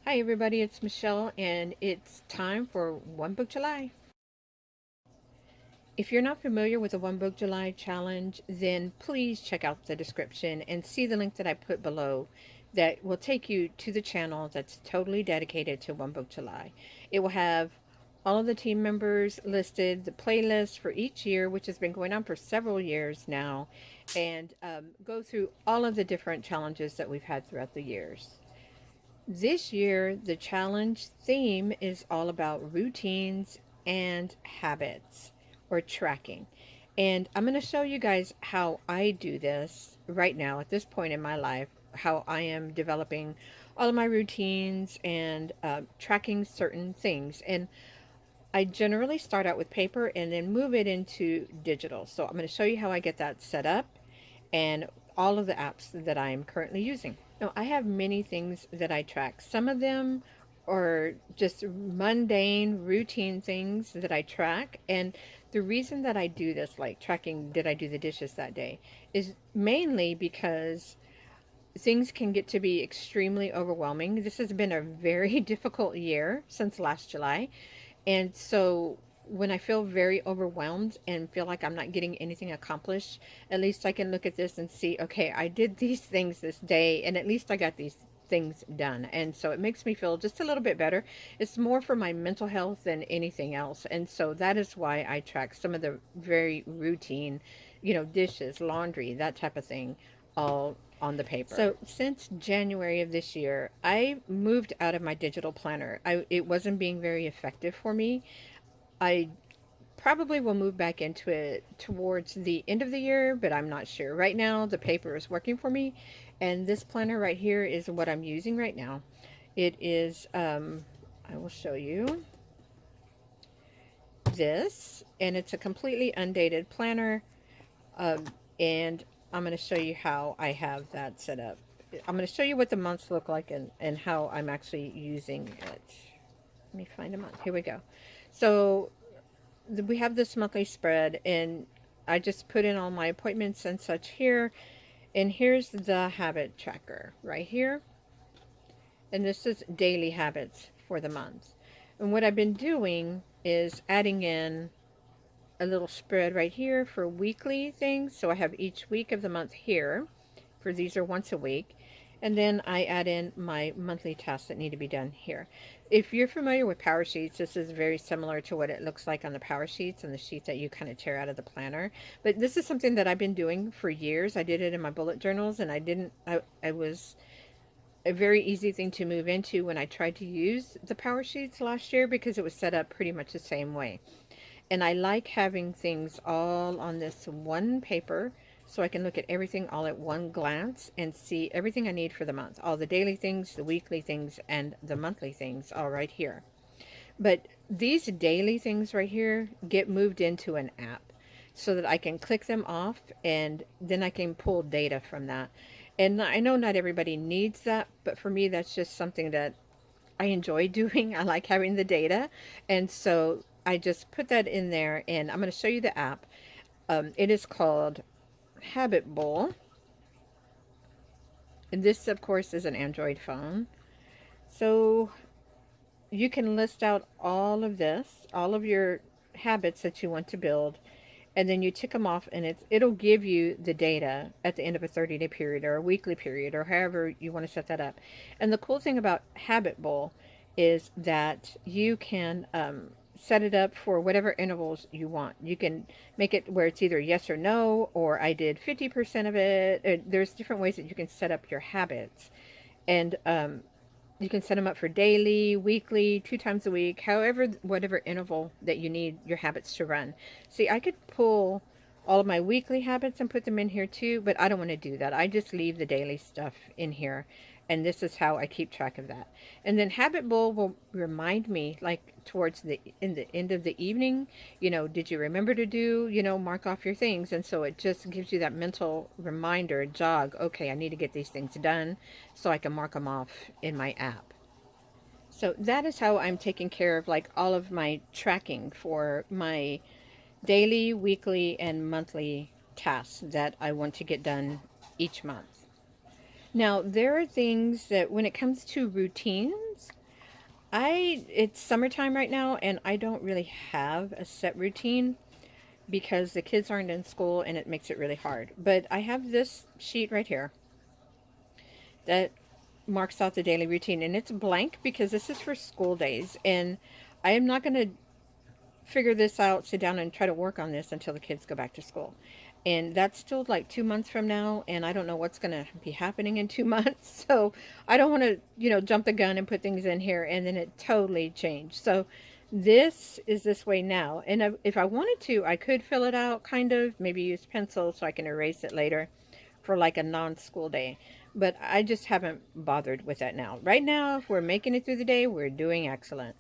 Hi everybody, it's Michelle and it's time for One Book July. If you're not familiar with the One Book July challenge, then please check out the description and see the link that I put below that will take you to the channel that's totally dedicated to One Book July. It will have all of the team members listed, the playlist for each year, which has been going on for several years now, and go through all of the different challenges that we've had throughout the years. This year, the challenge theme is all about routines and habits or tracking. And I'm going to show you guys how I do this right now at this point in my life, how I am developing all of my routines and tracking certain things. And I generally start out with paper and then move it into digital. So I'm going to show you how I get that set up and all of the apps that I'm currently using. Now, I have many things that I track. Some of them are just mundane, routine things that I track. And the reason that I do this, like tracking, did I do the dishes that day, is mainly because things can get to be extremely overwhelming. This has been a very difficult year since last July. And so when I feel very overwhelmed and feel like I'm not getting anything accomplished, at least I can look at this and see, okay, I did these things this day, and at least I got these things done. And so it makes me feel just a little bit better. It's more for my mental health than anything else. And so that is why I track some of the very routine, dishes, laundry, that type of thing, all on the paper. So since January of this year, I moved out of my digital planner. It wasn't being very effective for me. I probably will move back into it towards the end of the year, but I'm not sure. Right now, the paper is working for me, and this planner right here is what I'm using right now. It is, I will show you this, and it's a completely undated planner. Um, and I'm going to show you how I have that set up. I'm going to show you what the months look like and how I'm actually using it. Let me find a month. Here we go. So we have this monthly spread, and I just put in all my appointments and such here. And here's the habit tracker right here. And this is daily habits for the month. And what I've been doing is adding in a little spread right here for weekly things. So I have each week of the month here, for these are once a week. And then I add in my monthly tasks that need to be done here. If you're familiar with Power Sheets, this is very similar to what it looks like on the Power Sheets and the sheet that you kind of tear out of the planner. But this is something that I've been doing for years. I did it in my bullet journals, and I was a very easy thing to move into when I tried to use the Power Sheets last year because it was set up pretty much the same way. And I like having things all on this one paper so I can look at everything all at one glance and see everything I need for the month. All the daily things, the weekly things, and the monthly things all right here. But these daily things right here get moved into an app so that I can click them off and then I can pull data from that. And I know not everybody needs that, but for me, that's just something that I enjoy doing. I like having the data. And so I just put that in there, and I'm going to show you the app. It is called Habit Bowl. And this, of course, is an Android phone. So you can list out all of this, all of your habits that you want to build, and then you tick them off, and it'll give you the data at the end of a 30-day period or a weekly period or however you want to set that up. And the cool thing about Habit Bowl is that you can set it up for whatever intervals you want. You can make it where it's either yes or no, or I did 50% of it. There's different ways that you can set up your habits. And you can set them up for daily, weekly, 2 times a week, however, whatever interval that you need your habits to run. See, I could pull all of my weekly habits and put them in here too, but I don't want to do that. I just leave the daily stuff in here. And this is how I keep track of that. And then Habit Bowl will remind me, like towards in the end of the evening, did you remember to do, mark off your things. And so it just gives you that mental reminder, jog, okay, I need to get these things done so I can mark them off in my app. So that is how I'm taking care of like all of my tracking for my daily, weekly, and monthly tasks that I want to get done each month. Now, there are things that when it comes to routines, it's summertime right now and I don't really have a set routine because the kids aren't in school and it makes it really hard. But I have this sheet right here that marks out the daily routine, and it's blank because this is for school days, and I am not going to figure this out, sit down and try to work on this until the kids go back to school. And that's still like 2 months from now, and I don't know what's going to be happening in 2 months. So I don't want to, jump the gun and put things in here and then it totally changed. So this is this way now. And if I wanted to, I could fill it out kind of, maybe use pencil so I can erase it later for like a non-school day. But I just haven't bothered with that now. Right now, if we're making it through the day, we're doing excellent.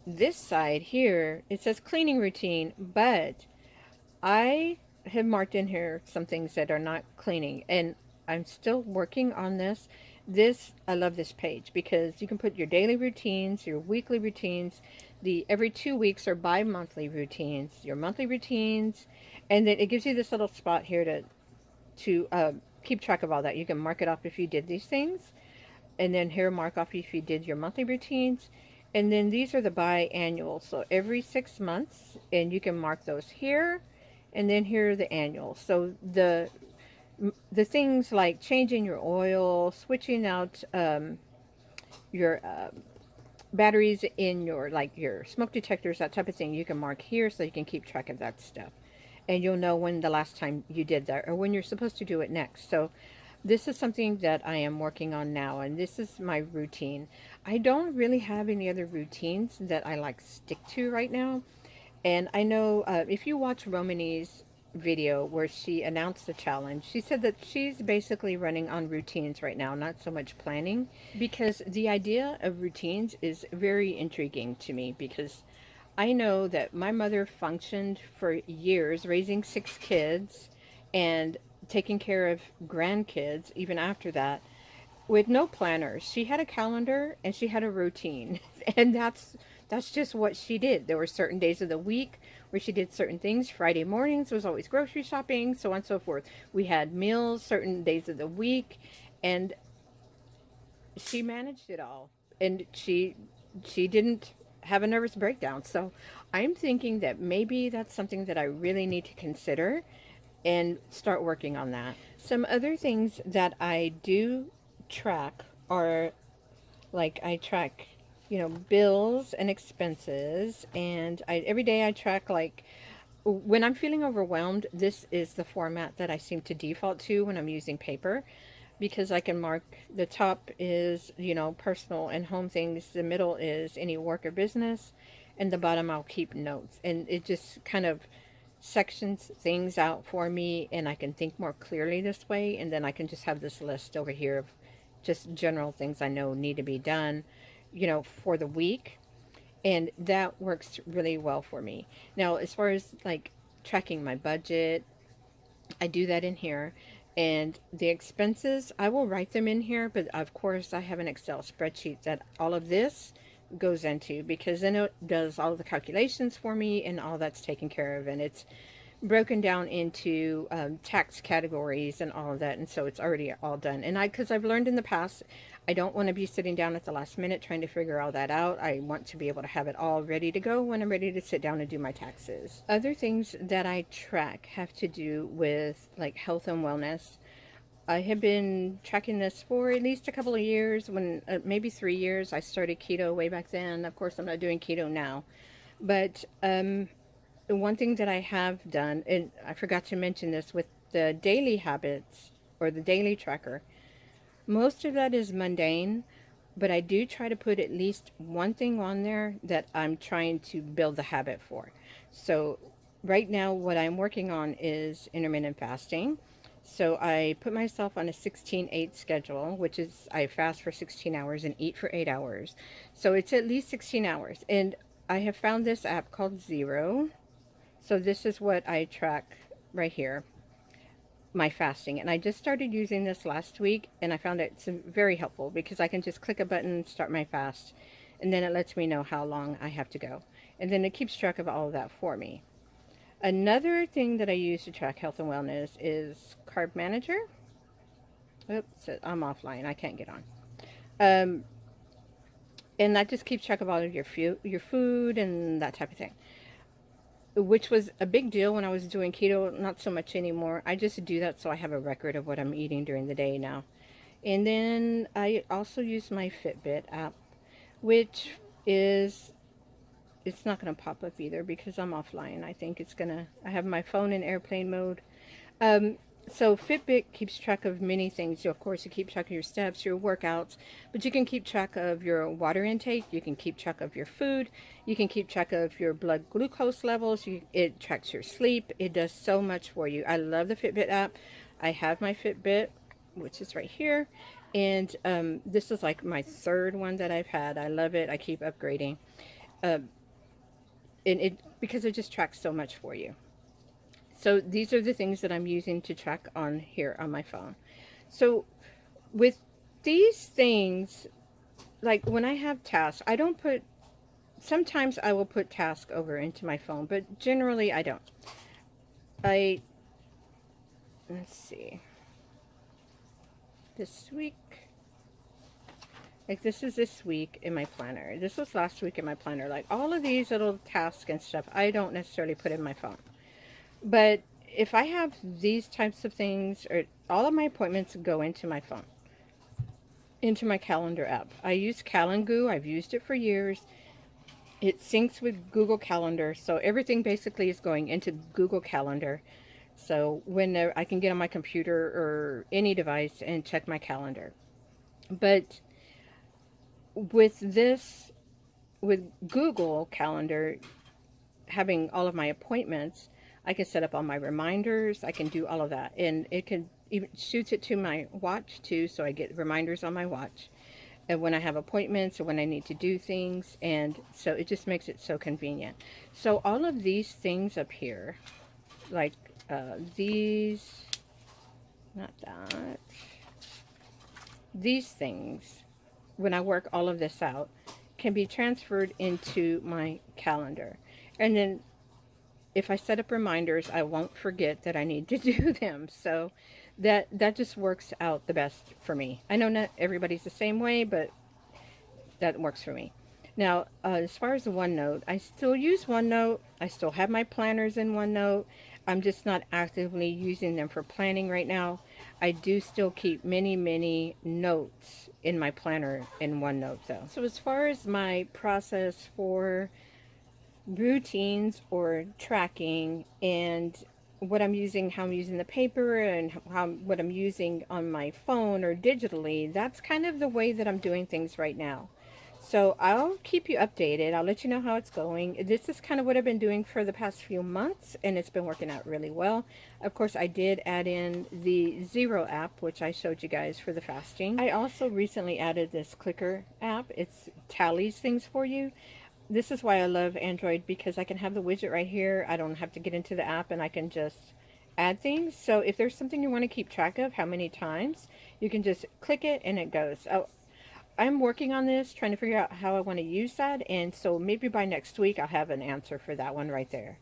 This side here, it says cleaning routine, but I have marked in here some things that are not cleaning, and I'm still working on this. I love this page because you can put your daily routines, your weekly routines, the every 2 weeks or bi-monthly routines, your monthly routines, and then it gives you this little spot here to keep track of all that. You can mark it off if you did these things, and then here mark off if you did your monthly routines, and then these are the biannual, so every 6 months, and you can mark those here, and then here are the annual. So the things like changing your oil, switching out your batteries in your your smoke detectors, that type of thing, you can mark here so you can keep track of that stuff, and you'll know when the last time you did that or when you're supposed to do it next. So this is something that I am working on now, and this is my routine. I don't really have any other routines that I like stick to right now. And I know if you watch Romani's video where she announced the challenge, she said that she's basically running on routines right now, not so much planning, because the idea of routines is very intriguing to me because I know that my mother functioned for years raising 6 kids and taking care of grandkids even after that with no planners. She had a calendar and she had a routine. And that's just what she did. There were certain days of the week where she did certain things. Friday mornings was always grocery shopping, so on and so forth. We had meals certain days of the week, and she managed it all. And she didn't have a nervous breakdown. So I'm thinking that maybe that's something that I really need to consider and start working on that. Some other things that I do track are like I track, bills and expenses, and every day I track like when I'm feeling overwhelmed, this is the format that I seem to default to when I'm using paper because I can mark the top is, personal and home things, the middle is any work or business, and the bottom I'll keep notes. And it just kind of sections things out for me, and I can think more clearly this way, and then I can just have this list over here of just general things I know need to be done, for the week, and that works really well for me. Now, as far as like tracking my budget, I do that in here. And the expenses, I will write them in here, but of course I have an Excel spreadsheet that all of this goes into because then it does all of the calculations for me and all that's taken care of. And it's broken down into tax categories and all of that, and so it's already all done. And because I've learned in the past, I don't want to be sitting down at the last minute trying to figure all that out. I want to be able to have it all ready to go when I'm ready to sit down and do my taxes. Other things that I track have to do with like health and wellness. I have been tracking this for at least a couple of years, when maybe 3 years. I started keto way back then. Of course, I'm not doing keto now, but the one thing that I have done, and I forgot to mention this with the daily habits or the daily tracker, most of that is mundane, but I do try to put at least one thing on there that I'm trying to build the habit for. So right now what I'm working on is intermittent fasting. So I put myself on a 16-8 schedule, which is I fast for 16 hours and eat for 8 hours. So it's at least 16 hours. And I have found this app called Zero. So this is what I track right here, my fasting. And I just started using this last week, and I found it's very helpful because I can just click a button, start my fast, and then it lets me know how long I have to go. And then it keeps track of all of that for me. Another thing that I use to track health and wellness is Carb Manager. Oops, I'm offline. I can't get on. Um, and that just keeps track of all of your food and that type of thing, which was a big deal when I was doing keto. Not so much anymore. I just do that so I have a record of what I'm eating during the day now. And then I also use my Fitbit app, which is, it's not going to pop up either because I'm offline. I think it's going to, I have my phone in airplane mode. Um, so Fitbit keeps track of many things. So of course, you keep track of your steps, your workouts, but you can keep track of your water intake. You can keep track of your food. You can keep track of your blood glucose levels. It tracks your sleep. It does so much for you. I love the Fitbit app. I have my Fitbit, which is right here. And this is like my third one that I've had. I love it. I keep upgrading. Uh, and it, because it just tracks so much for you. So these are the things that I'm using to track on here on my phone. So with these things, like when I have tasks, I don't put, sometimes I will put task over into my phone, but generally I don't. Let's see, this week, like this is this week in my planner. This was last week in my planner. Like all of these little tasks and stuff, I don't necessarily put in my phone. But if I have these types of things, or all of my appointments go into my phone, into my calendar app. I use Calendgoo. I've used it for years. It syncs with Google Calendar, so everything basically is going into Google Calendar. So when I can get on my computer or any device and check my calendar. But with this, with Google Calendar, having all of my appointments, I can set up all my reminders. I can do all of that, and it can even shoots it to my watch too, so I get reminders on my watch, and when I have appointments or when I need to do things, and so it just makes it so convenient. So all of these things up here, like these, not that, these things, when I work all of this out, can be transferred into my calendar, and then if I set up reminders, I won't forget that I need to do them. So that just works out the best for me. I know not everybody's the same way, but that works for me. Now, as far as the OneNote, I still use OneNote. I still have my planners in OneNote. I'm just not actively using them for planning right now. I do still keep many, many notes in my planner in OneNote though. So as far as my process for routines or tracking and what I'm using, how I'm using the paper, and what I'm using on my phone or digitally, that's kind of the way that I'm doing things right now. So I'll keep you updated. I'll let you know how it's going. This is kind of what I've been doing for the past few months, and it's been working out really well. Of course, I did add in the Zero app, which I showed you guys for the fasting. I also recently added this clicker app. It tallies things for you. This is why I love Android, because I can have the widget right here. I don't have to get into the app, and I can just add things. So if there's something you want to keep track of, how many times, you can just click it and it goes. Oh, I'm working on this, trying to figure out how I want to use that, and so maybe by next week I'll have an answer for that one right there.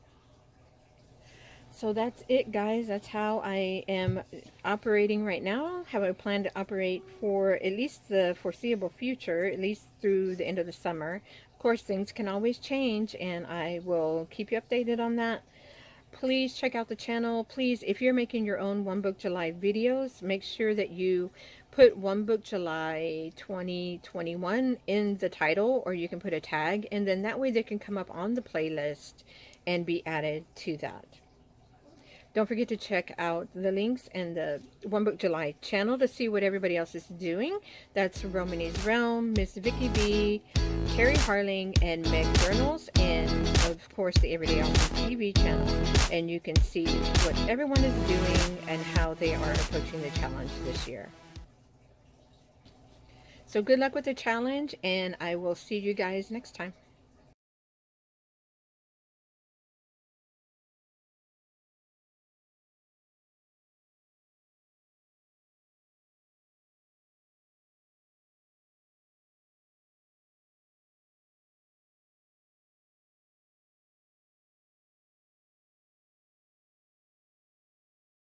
So that's it, guys. That's how I am operating right now, how I plan to operate for at least the foreseeable future, at least through the end of the summer. Of course, things can always change, and I will keep you updated on that. Please check out the channel. Please, if you're making your own One Book July videos, make sure that you put One Book July 2021 in the title, or you can put a tag, and then that way they can come up on the playlist and be added to that. Don't forget to check out the links and the One Book July channel to see what everybody else is doing. That's Romany's Realm, Miss Vicky B, Carrie Harling, and Meg Journals, and of course the Everyday Awesome TV channel. And you can see what everyone is doing and how they are approaching the challenge this year. So good luck with the challenge, and I will see you guys next time.